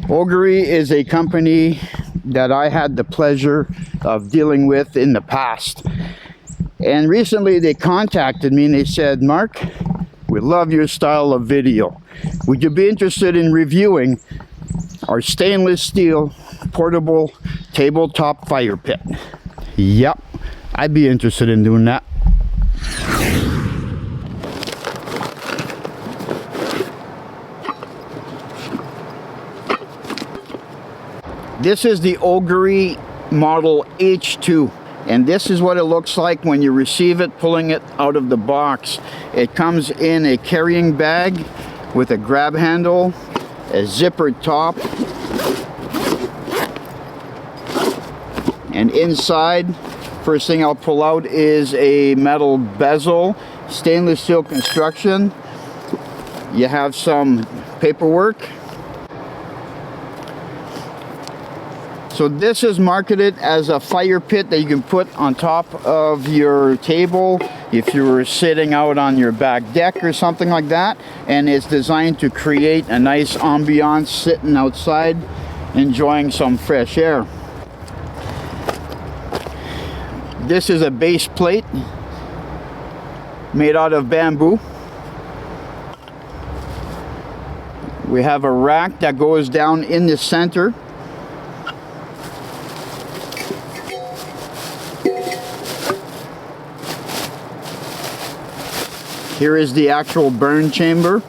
Ogery is a company that I had the pleasure of dealing with in the past. And recently they contacted me and they said, Mark, we love your style of video. Would you be interested in reviewing our stainless steel portable tabletop fire pit? Yep, I'd be interested in doing that. This is the Ogery model H2, and this is what it looks like when you receive it, pulling it out of the box. It comes in a carrying bag with a grab handle, a zippered top, and inside, first thing I'll pull out is a metal bezel, stainless steel construction. You have some paperwork. So this is marketed as a fire pit that you can put on top of your table if you were sitting out on your back deck or something like that. And it's designed to create a nice ambiance sitting outside, enjoying some fresh air. This is a base plate made out of bamboo. We have a rack that goes down in the center. Here is the actual burn chamber.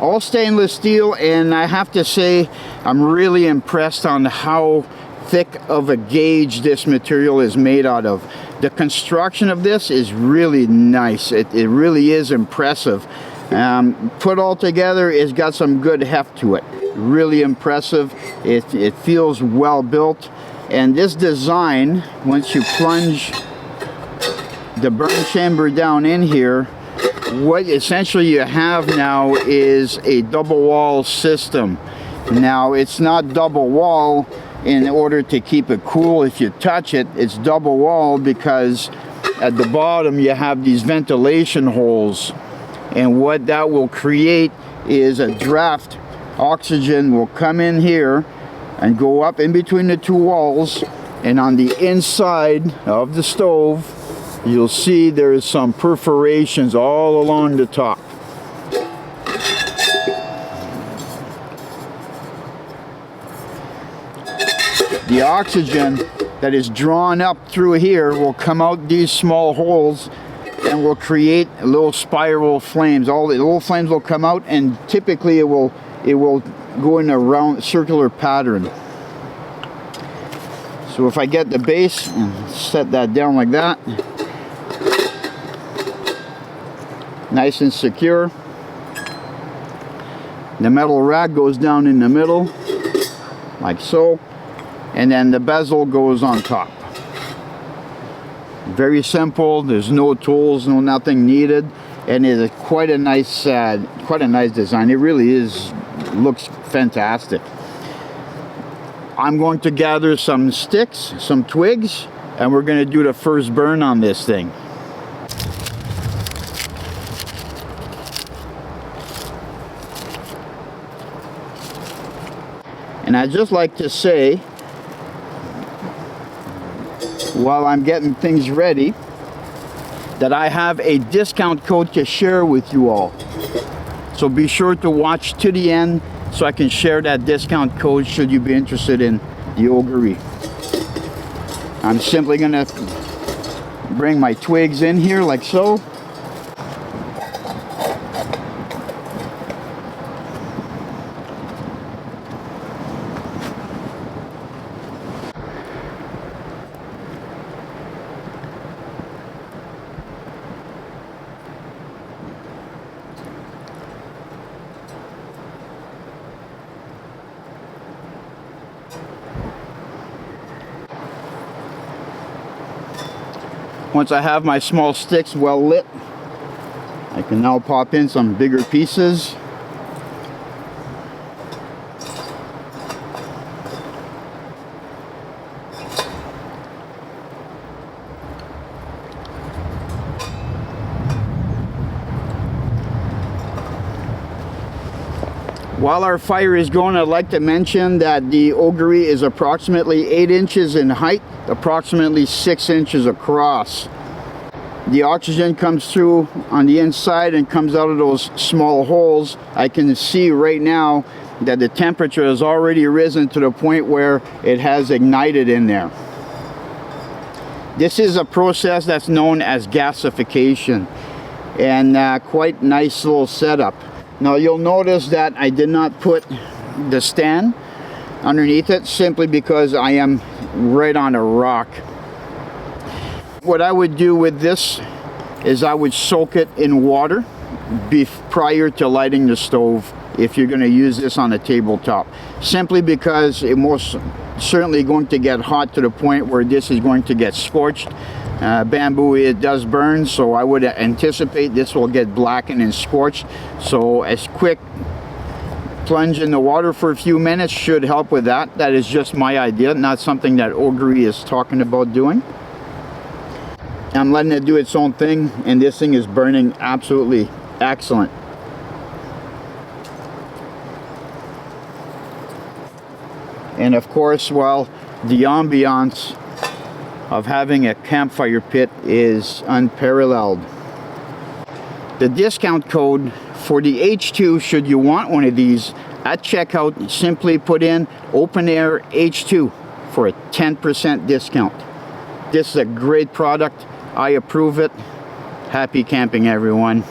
All stainless steel, and I have to say I'm really impressed on how thick of a gauge this material is made out of. The construction of this is really nice. It really is impressive. Put all together, it's got some good heft to it. Really impressive. It feels well built. And this design, once you plunge the burn chamber down in here, what essentially you have now is a double wall system. Now it's not double wall in order to keep it cool if you touch it. It's double wall because at the bottom you have these ventilation holes. And what that will create is a draft. Oxygen will come in here and go up in between the two walls, and on the inside of the stove you'll see there's some perforations all along the top. The oxygen that is drawn up through here will come out these small holes and will create little spiral flames. All the little flames will come out, and typically it will go in a round circular pattern. So if I get the base and set that down like that, nice and secure. The metal rack goes down in the middle like so, and then the bezel goes on top. Very simple. There's no tools, no nothing needed, and it is quite a nice design. It really is. Looks fantastic. I'm going to gather some sticks, some twigs, and we're going to do the first burn on this thing. And I'd just like to say, while I'm getting things ready, that I have a discount code to share with you all. So be sure to watch to the end so I can share that discount code should you be interested in the Ogery. I'm simply going to bring my twigs in here like so. Once I have my small sticks well lit, I can now pop in some bigger pieces. While our fire is going, I'd like to mention that the Ogery is approximately 8 inches in height, approximately 6 inches across. The oxygen comes through on the inside and comes out of those small holes. I can see right now that the temperature has already risen to the point where it has ignited in there. This is a process that's known as gasification, and quite nice little setup. Now you'll notice that I did not put the stand underneath it simply because I am right on a rock. What I would do with this is I would soak it in water prior to lighting the stove if you're going to use this on a tabletop, simply because it most certainly going to get hot to the point where this is going to get scorched. Bamboo, it does burn, so I would anticipate this will get blackened and scorched. So a quick plunge in the water for a few minutes should help with that. That is just my idea, not something that Ogery is talking about doing. I'm letting it do its own thing, and this thing is burning absolutely excellent. And of course, well, the ambiance of having a campfire pit is unparalleled. The discount code for the H2, should you want one of these, at checkout, simply put in Open Air H2 for a 10% discount. This is a great product. I approve it. Happy camping, everyone.